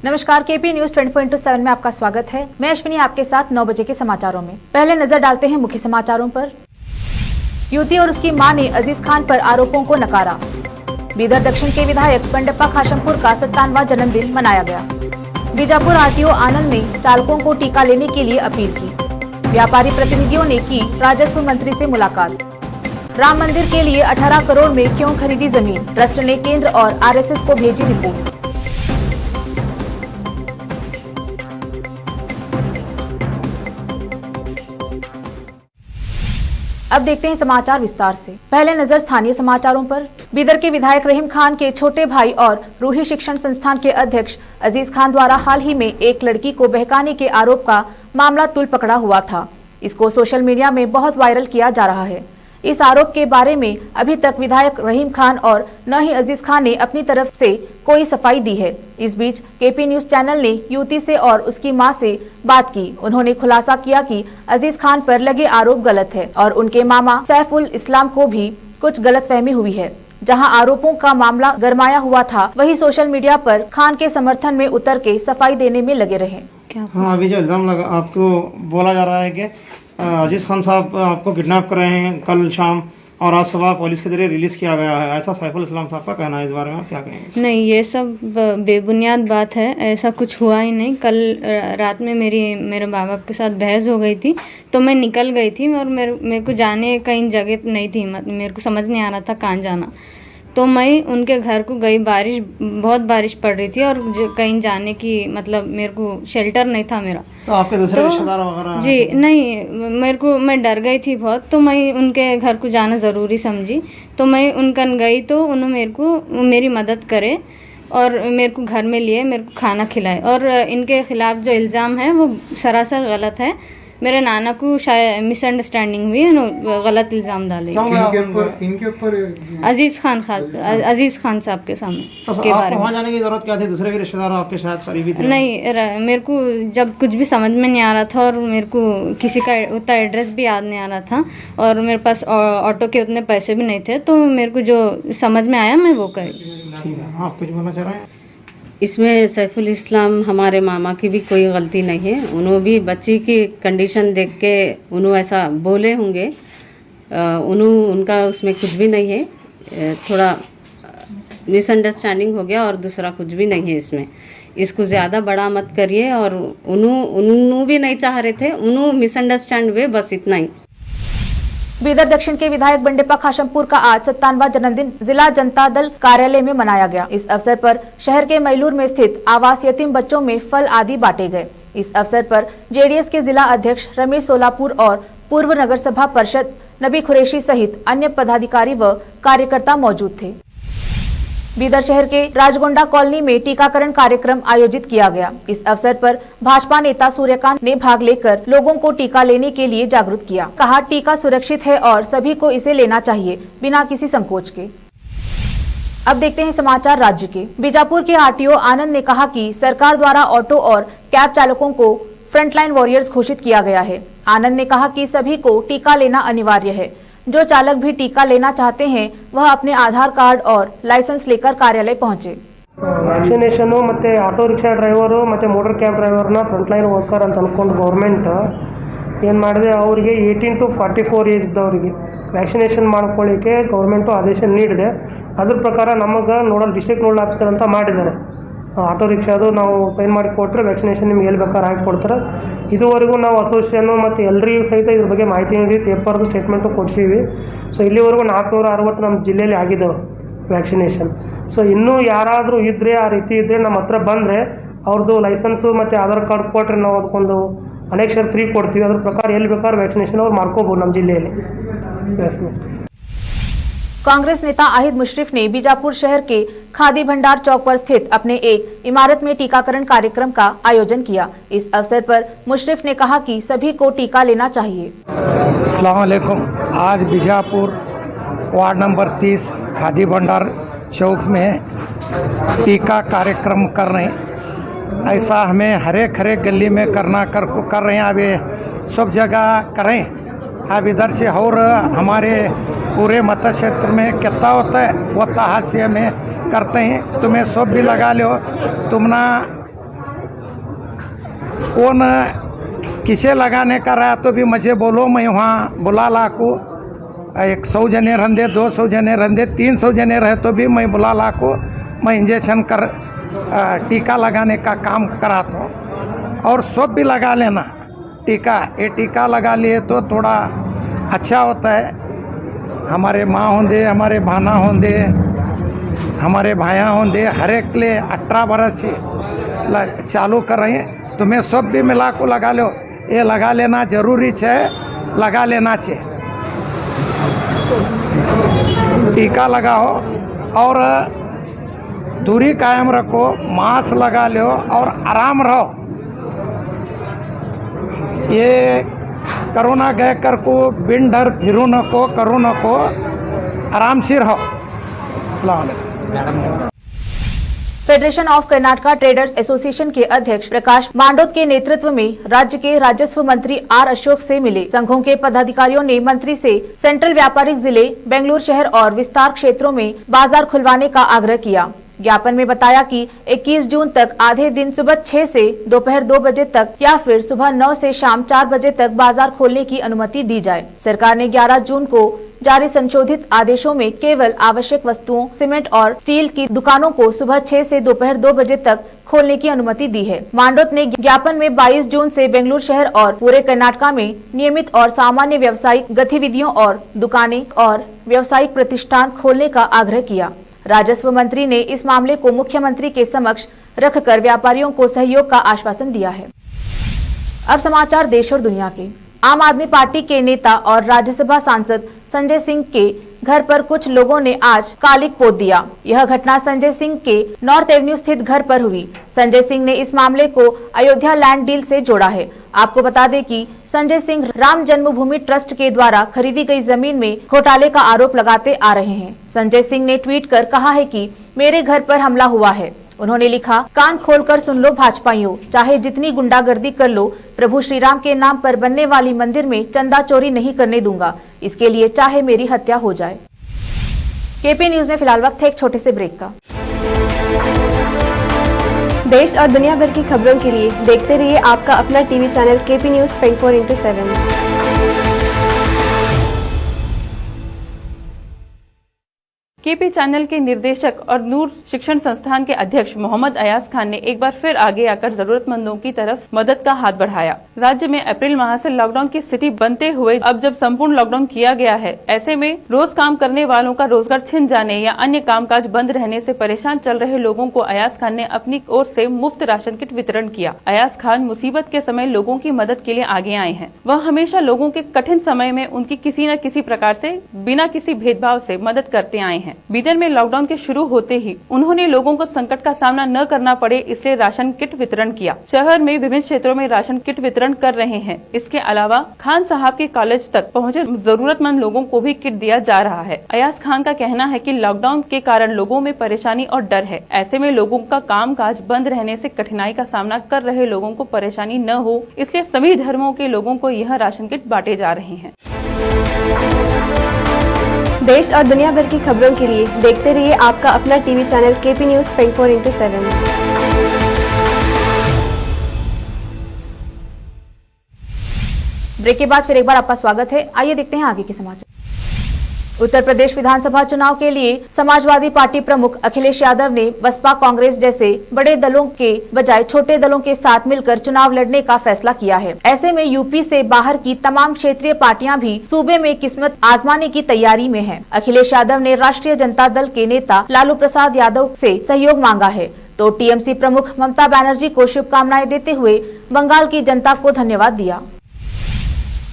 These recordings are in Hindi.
नमस्कार, केपी न्यूज 24/7 में आपका स्वागत है। मैं अश्विनी आपके साथ 9 बजे के समाचारों में। पहले नजर डालते हैं मुख्य समाचारों पर। युवती और उसकी मां ने अजीज खान पर आरोपों को नकारा। बीदर दक्षिण के विधायक बंडप्पा खाशमपुर का 57वां जन्मदिन मनाया गया। बीजापुर आरटीओ आनंद ने चालकों को टीका लेने के लिए अपील की। व्यापारी प्रतिनिधियों ने की राजस्व मंत्री से मुलाकात। राम मंदिर के लिए 18 करोड़ में क्यों खरीदी जमीन, ट्रस्ट ने केंद्र और आरएसएस को भेजी रिपोर्ट। अब देखते हैं समाचार विस्तार से। पहले नजर स्थानीय समाचारों पर। बीदर के विधायक रहीम खान के छोटे भाई और रूही शिक्षण संस्थान के अध्यक्ष अजीज खान द्वारा हाल ही में एक लड़की को बहकाने के आरोप का मामला तुल पकड़ा हुआ था। इसको सोशल मीडिया में बहुत वायरल किया जा रहा है। इस आरोप के बारे में अभी तक विधायक रहीम खान और न ही अजीज खान ने अपनी तरफ से कोई सफाई दी है। इस बीच केपी न्यूज चैनल ने युवती से और उसकी मां से बात की। उन्होंने खुलासा किया कि अजीज खान पर लगे आरोप गलत है और उनके मामा सैफुल इस्लाम को भी कुछ गलतफहमी हुई है। जहां आरोपों का मामला गरमाया हुआ था, वही सोशल मीडिया पर खान के समर्थन में उतर के सफाई देने में लगे रहे। हाँ, अभी जो इल्जाम लगा, आपको बोला जा रहा है कि अजीज खान साहब आपको किडनैप कर रहे हैं कल शाम और आज सुबह पुलिस के जरिए रिलीज किया गया है, ऐसा सैफुल इस्लाम साहब का कहना है। इस बारे में आप क्या कहेंगे? नहीं, ये सब बेबुनियाद बात है। ऐसा कुछ हुआ ही नहीं। कल रात में मेरे माँ बाप के साथ बहस हो गई थी, तो मैं निकल गई थी और मेरे को जाने कहीं जगह नहीं थी। मेरे को समझ नहीं आ रहा था कहाँ जाना, तो मैं उनके घर को गई। बहुत बारिश पड़ रही थी और कहीं जाने की मतलब मेरे को शेल्टर नहीं था मेरा। तो आपके दूसरे रिश्तेदार वगैरह? जी नहीं, मैं डर गई थी बहुत, तो मैं उनके घर को जाना ज़रूरी समझी। तो मैं उनका गई, तो उन्होंने मेरी मदद करे और मेरे को घर में लिए, मेरे को खाना खिलाए। और इनके खिलाफ जो इल्ज़ाम है वो सरासर गलत है। मेरे नाना को शायद मिसअंडरस्टैंडिंग हुई है, गलत इल्ज़ाम डाले इनके ऊपर अजीज खान साहब के सामने। तो के बारे में वहाँ जाने की जरूरत क्या थी? दूसरे भी रिश्तेदार आपके शायद करीबी थे। नहीं, मेरे को जब कुछ भी समझ में नहीं आ रहा था और मेरे को किसी का उतना एड्रेस भी याद नहीं आ रहा था और मेरे पास ऑटो के उतने पैसे भी नहीं थे, तो मेरे को जो समझ में आया मैं वो करी। ठीक है, आप कुछ बोलना चाह रहे हैं? इसमें सैफुल इस्लाम हमारे मामा की भी कोई गलती नहीं है। उन्होंने भी बच्ची की कंडीशन देख के उन्होंने ऐसा बोले होंगे। उनका उसमें कुछ भी नहीं है। थोड़ा मिसअंडरस्टैंडिंग हो गया और दूसरा कुछ भी नहीं है इसमें। इसको ज़्यादा बड़ा मत करिए। और उन्होंने भी नहीं चाह रहे थे, उन्होंने मिसअंडरस्टैंड हुए, बस इतना ही। बीदर दक्षिण के विधायक बंडप्पा खाशमपुर का आज 57वां जन्मदिन जिला जनता दल कार्यालय में मनाया गया। इस अवसर पर शहर के मैलूर में स्थित आवास यतीम बच्चों में फल आदि बांटे गए। इस अवसर पर जेडीएस के जिला अध्यक्ष रमेश सोलापुर और पूर्व नगर सभा पार्षद नबी कुरैशी सहित अन्य पदाधिकारी व कार्यकर्ता मौजूद थे। बीदर शहर के राजगोंडा कॉलोनी में टीकाकरण कार्यक्रम आयोजित किया गया। इस अवसर पर भाजपा नेता सूर्यकांत ने भाग लेकर लोगों को टीका लेने के लिए जागरूक किया। कहा, टीका सुरक्षित है और सभी को इसे लेना चाहिए बिना किसी संकोच के। अब देखते हैं समाचार राज्य के। बीजापुर के आरटीओ आनंद ने कहा कि सरकार द्वारा ऑटो और कैब चालकों को फ्रंटलाइन वॉरियर्स घोषित किया गया है। आनंद ने कहा कि सभी को टीका लेना अनिवार्य है। जो चालक भी टीका लेना चाहते हैं वह अपने आधार कार्ड और लाइसेंस लेकर कार्यालय पहुंचे। ವ್ಯಾಕ್ಸಿನೇಷನ್ ಮತ್ತು ಆಟೋ ರಿಕ್ಷಾ ಡ್ರೈವರು ಮತ್ತು ಮೋಟರ್ ಕ್ಯಾಬ್ ಡ್ರೈವರ್ನ ಫ್ರಂಟ್ಲೈನ್ ವರ್ಕರ್ ಅಂತ ಅಂದ್ಕೊಂಡು ಗೌರ್ಮೆಂಟ್ ಏನು ಮಾಡಿದೆ, ಅವರಿಗೆ 18 to 44 ಏಜ್ ಇದ್ದವರಿಗೆ ವ್ಯಾಕ್ಸಿನೇಷನ್ ಮಾಡ್ಕೊಳ್ಳಿಕ್ಕೆ ಗೌರ್ಮೆಂಟು ಆದೇಶ ನೀಡಿದೆ. ಅದ್ರ ಪ್ರಕಾರ ನಮಗೆ ಡಿಸ್ಟ್ರಿಕ್ಟ್ ನೋಡಲ್ ಆಫೀಸರ್ ಅಂತ ಮಾಡಿದ್ದಾರೆ. ಆಟೋ ರಿಕ್ಷಾದು ನಾವು ಸೈನ್ ಮಾಡಿ ಕೊಟ್ಟರೆ ವ್ಯಾಕ್ಸಿನೇಷನ್ ನಿಮ್ಗೆ ಎಲ್ಲಿ ಬೇಕಾದ್ರೆ ಹಾಕಿ ಕೊಡ್ತಾರೆ. ಇದುವರೆಗೂ ನಾವು ಅಸೋಸಿಯೇಷನ್ನು ಮತ್ತು ಎಲ್ಲರಿಗೂ ಸಹಿತ ಇದ್ರ ಬಗ್ಗೆ ಮಾಹಿತಿ ನೀಡಿ ಪೇಪರ್ದು ಸ್ಟೇಟ್ಮೆಂಟು ಕೊಡ್ಸೀವಿ. ಸೊ ಇಲ್ಲಿವರೆಗೂ 460 ನಮ್ಮ ಜಿಲ್ಲೆಯಲ್ಲಿ ಆಗಿದ್ದಾವೆ ವ್ಯಾಕ್ಸಿನೇಷನ್. ಸೊ ಇನ್ನೂ ಯಾರಾದರೂ ಇದ್ದರೆ ಆ ರೀತಿ ಇದ್ದರೆ ನಮ್ಮ ಹತ್ರ ಬಂದರೆ ಅವ್ರದ್ದು ಲೈಸೆನ್ಸು ಮತ್ತು ಆಧಾರ್ ಕಾರ್ಡ್ ಕೊಟ್ಟರೆ ನಾವು ಅದಕ್ಕೊಂದು ಅನೆಕ್ಷರ್ 3 ಕೊಡ್ತೀವಿ. ಅದ್ರ ಪ್ರಕಾರ ಎಲ್ಲಿ ಬೇಕಾದ್ರೆ ವ್ಯಾಕ್ಸಿನೇಷನ್ ಅವ್ರು ಮಾಡ್ಕೋಬೋದು ನಮ್ಮ ಜಿಲ್ಲೆಯಲ್ಲಿ. कांग्रेस नेता आहिद मुशरिफ ने बीजापुर शहर के खादी भंडार चौक पर स्थित अपने एक इमारत में टीकाकरण कार्यक्रम का आयोजन किया। इस अवसर पर मुशरिफ ने कहा कि सभी को टीका लेना चाहिए। अस्सलाम वालेकुम। आज बीजापुर वार्ड नंबर 30 खादी भंडार चौक में टीका कार्यक्रम कर रहे हैं। ऐसा हमें हर एक गली में कर रहे हैं। अब सब जगह करें। अब इधर से और हमारे पूरे मत क्षेत्र में कितना होता है वो तहास्य में करते हैं। तुम्हें सब भी लगा लो, तुम ना कौन किसे लगाने का रहा तो भी मुझे बोलो, मैं वहाँ बुला ला को 100 जने रहंदे, 200 जने रहंदे, 300 जने रहे तो भी मैं बुला ला को मैं इंजेक्शन कर टीका लगाने का काम कराता हूँ। और सब भी लगा लेना टीका, ये टीका लगा लिए तो थोड़ा अच्छा होता है। हमारे माँ होंदे, हमारे भाना होंदे, हमारे भाया होंदे, हर एक ले 18 बरस से चालू कर रहे हैं। तुम्हें सब भी मिला को लगा लो, ये लगा लेना जरूरी है, लगा लेना चाहिए। टीका लगाओ और दूरी कायम रखो, मास्क लगा लो और आराम रहो। ये कोरोना गए कर को बिन डर फिरू न को, करो न को, आराम से रहो। अस्सलाम वालेकुम। Federation of Karnataka traders association के अध्यक्ष प्रकाश मांडोत के नेतृत्व में राज्य के राजस्व मंत्री आर अशोक से मिले संघों के पदाधिकारियों ने मंत्री से सेंट्रल व्यापारिक जिले बेंगलुरु शहर और विस्तार क्षेत्रों में बाजार खुलवाने का आग्रह किया। ज्ञापन में बताया कि 21 जून तक आधे दिन सुबह 6 से दोपहर 2 बजे तक या फिर सुबह 9 से शाम 4 बजे तक बाजार खोलने की अनुमति दी जाए। सरकार ने 11 जून को जारी संशोधित आदेशों में केवल आवश्यक वस्तुओं, सीमेंट और स्टील की दुकानों को सुबह 6 से दोपहर 2 बजे तक खोलने की अनुमति दी है। मांडोत ने ज्ञापन में 22 जून से बेंगलुरु शहर और पूरे कर्नाटका में नियमित और सामान्य व्यावसायिक गतिविधियों और दुकानें और व्यावसायिक प्रतिष्ठान खोलने का आग्रह किया। राजस्व मंत्री ने इस मामले को मुख्यमंत्री के समक्ष रखकर व्यापारियों को सहयोग का आश्वासन दिया है। अब समाचार देश और दुनिया के। आम आदमी पार्टी के नेता और राज्यसभा सांसद संजय सिंह के घर पर कुछ लोगों ने आज कालिक पोत दिया। यह घटना संजय सिंह के नॉर्थ एवेन्यू स्थित घर पर हुई। संजय सिंह ने इस मामले को अयोध्या लैंड डील से जोड़ा है। आपको बता दें कि संजय सिंह राम जन्मभूमि ट्रस्ट के द्वारा खरीदी गई जमीन में घोटाले का आरोप लगाते आ रहे हैं। संजय सिंह ने ट्वीट कर कहा है कि मेरे घर पर हमला हुआ है। उन्होंने लिखा, कान खोलकर सुन लो भाजपाइयों, चाहे जितनी गुंडागर्दी कर लो, प्रभु श्री राम के नाम पर बनने वाली मंदिर में चंदा चोरी नहीं करने दूंगा। इसके लिए चाहे मेरी हत्या हो जाए। केपी न्यूज में फिलहाल वक्त है एक छोटे से ब्रेक का। देश और दुनिया भर की खबरों के लिए देखते रहिए आपका अपना TV channel KP news 24/7। KP channel के निर्देशक और नूर शिक्षण संस्थान के अध्यक्ष मोहम्मद अयाज खान ने एक बार फिर आगे आकर जरूरतमंदों की तरफ मदद का हाथ बढ़ाया। राज्य में अप्रैल माह से लॉकडाउन की स्थिति बनते हुए अब जब संपूर्ण लॉकडाउन किया गया है, ऐसे में रोज काम करने वालों का रोजगार छिन जाने या अन्य कामकाज बंद रहने से परेशान चल रहे लोगों को अयाज खान ने अपनी ओर से मुफ्त राशन किट वितरण किया। अयाज खान मुसीबत के समय लोगों की मदद के लिए आगे आए हैं। वह हमेशा लोगों के कठिन समय में उनकी किसी न किसी प्रकार से बिना किसी भेदभाव से मदद करते आए हैं। बीदर में लॉकडाउन के शुरू होते ही उन्होंने लोगों को संकट का सामना न करना पड़े, इसलिए राशन किट वितरण किया। शहर में विभिन्न क्षेत्रों में राशन किट वितरण कर रहे हैं। इसके अलावा खान साहब के कॉलेज तक पहुंचे जरूरतमंद लोगों को भी किट दिया जा रहा है। अयाज खान का कहना है कि लॉकडाउन के कारण लोगों में परेशानी और डर है। ऐसे में लोगों का कामकाज बंद रहने से कठिनाई का सामना कर रहे लोगों को परेशानी न हो, इसलिए सभी धर्मों के लोगों को यह राशन किट बांटे जा रहे हैं। देश और दुनिया भर की खबरों के लिए देखते रहिए आपका अपना TV channel KP news 24/7। Break के बाद फिर एक बार आपका स्वागत है। आइए देखते हैं आगे के समाचार। उत्तर प्रदेश विधानसभा चुनाव के लिए समाजवादी पार्टी प्रमुख अखिलेश यादव ने बसपा, कांग्रेस जैसे बड़े दलों के बजाय छोटे दलों के साथ मिलकर चुनाव लड़ने का फैसला किया है। ऐसे में यूपी से बाहर की तमाम क्षेत्रीय पार्टियां भी सूबे में किस्मत आजमाने की तैयारी में हैं। अखिलेश यादव ने राष्ट्रीय जनता दल के नेता लालू प्रसाद यादव से सहयोग मांगा है, तो टीएमसी प्रमुख ममता बनर्जी को शुभकामनाएं देते हुए बंगाल की जनता को धन्यवाद दिया।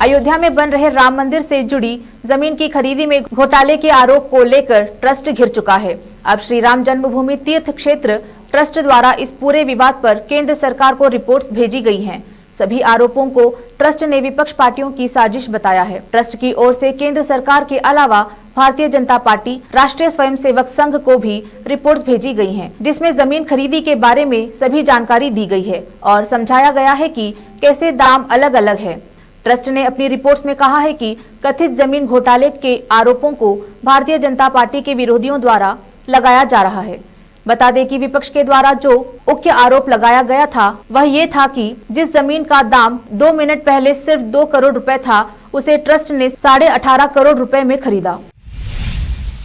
अयोध्या में बन रहे राम मंदिर से जुड़ी जमीन की खरीदी में घोटाले के आरोप को लेकर ट्रस्ट घिर चुका है। अब श्री राम जन्मभूमि तीर्थ क्षेत्र ट्रस्ट द्वारा इस पूरे विवाद पर केंद्र सरकार को रिपोर्ट्स भेजी गई हैं। सभी आरोपों को ट्रस्ट ने विपक्ष पार्टियों की साजिश बताया है। ट्रस्ट की ओर से केंद्र सरकार के अलावा भारतीय जनता पार्टी, राष्ट्रीय स्वयंसेवक संघ को भी रिपोर्ट्स भेजी गई हैं, जिसमें जमीन खरीदी के बारे में सभी जानकारी दी गई है और समझाया गया है कि कैसे दाम अलग अलग है। ट्रस्ट ने अपनी रिपोर्ट्स में कहा है कि कथित जमीन घोटाले के आरोपों को भारतीय जनता पार्टी के विरोधियों द्वारा लगाया जा रहा है। बता दें कि विपक्ष के द्वारा जो मुख्य आरोप लगाया गया था वह ये था कि जिस जमीन का दाम 2 मिनट पहले सिर्फ 2 करोड़ रुपए था, उसे ट्रस्ट ने 18.5 करोड़ रुपए में खरीदा।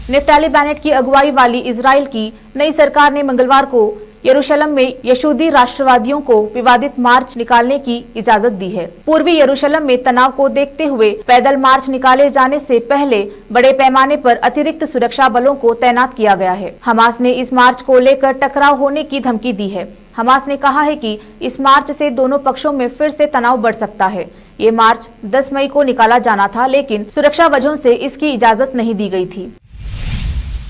नेफ्ताली बेनेट की अगुवाई वाली इजराइल की नई सरकार ने मंगलवार को यरूशलेम में यहूदी राष्ट्रवादियों को विवादित मार्च निकालने की इजाजत दी है। पूर्वी यरूशलेम में तनाव को देखते हुए पैदल मार्च निकाले जाने से पहले बड़े पैमाने पर अतिरिक्त सुरक्षा बलों को तैनात किया गया है। हमास ने इस मार्च को लेकर टकराव होने की धमकी दी है। हमास ने कहा है कि इस मार्च से दोनों पक्षों में फिर से तनाव बढ़ सकता है। ये मार्च 10 मई को निकाला जाना था, लेकिन सुरक्षा वजहों से इसकी इजाजत नहीं दी गई थी।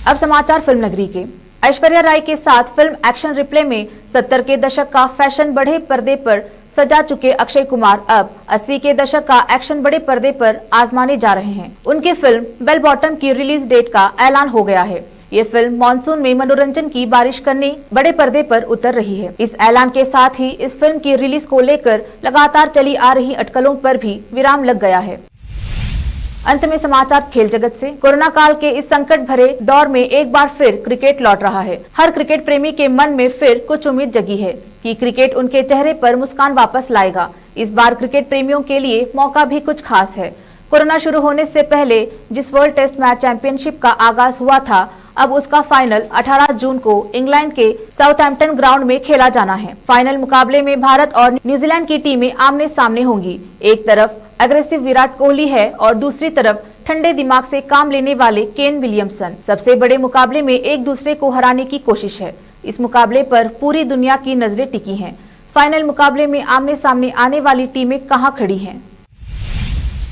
अब समाचार फिल्म नगरी के। ऐश्वर्या राय के साथ फिल्म एक्शन रिप्ले में 70 के दशक का फैशन बड़े पर्दे पर सजा चुके अक्षय कुमार अब 80 के दशक का एक्शन बड़े पर्दे पर आजमाने जा रहे हैं। उनकी फिल्म बेल बॉटम की रिलीज डेट का ऐलान हो गया है। ये फिल्म मॉनसून में मनोरंजन की बारिश करने बड़े पर्दे पर उतर रही है। इस ऐलान के साथ ही इस फिल्म की रिलीज को लेकर लगातार चली आ रही अटकलों पर भी विराम लग गया है। अंत में समाचार खेल जगत से। कोरोना काल के इस संकट भरे दौर में एक बार फिर क्रिकेट लौट रहा है। हर क्रिकेट प्रेमी के मन में फिर कुछ उम्मीद जगी है कि क्रिकेट उनके चेहरे पर मुस्कान वापस लाएगा। इस बार क्रिकेट प्रेमियों के लिए मौका भी कुछ खास है। कोरोना शुरू होने से पहले जिस वर्ल्ड टेस्ट मैच चैंपियनशिप का आगाज हुआ था, अब उसका फाइनल 18 जून को इंग्लैंड के साउथहैम्पटन ग्राउंड में खेला जाना है। फाइनल मुकाबले में भारत और न्यूजीलैंड की टीमें आमने सामने होंगी। एक तरफ एग्रेसिव विराट कोहली है और दूसरी तरफ ठंडे दिमाग से काम लेने वाले केन विलियमसन। सबसे बड़े मुकाबले में एक दूसरे को हराने की कोशिश है। इस मुकाबले पर पूरी दुनिया की नजरें टिकी हैं। फाइनल मुकाबले में आमने सामने आने वाली टीमें कहां खड़ी हैं।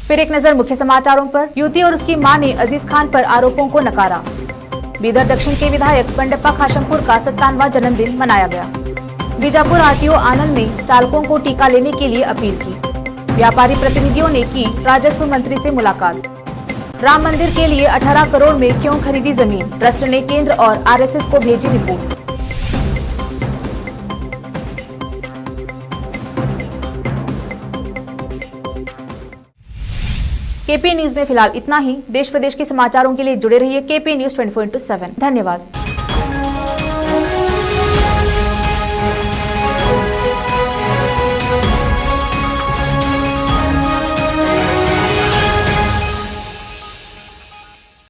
फिर एक नजर मुख्य समाचारों पर। युवती और उसकी मां ने अजीज खान पर आरोपों को नकारा। बीदर दक्षिण के विधायक बंडप्पा खाशमपुर का 57वां जन्मदिन मनाया गया। बीजापुर आरटीओ आनंद ने चालकों को टीका लेने के लिए अपील की। व्यापारी प्रतिनिधियों ने की राजस्व मंत्री से मुलाकात। राम मंदिर के लिए 18 करोड़ में क्यों खरीदी जमीन, ट्रस्ट ने केंद्र और आरएसएस को भेजी रिपोर्ट। केपी न्यूज में फिलहाल इतना ही। देश प्रदेश के समाचारों के लिए जुड़े रहिए केपी न्यूज 24/7। धन्यवाद।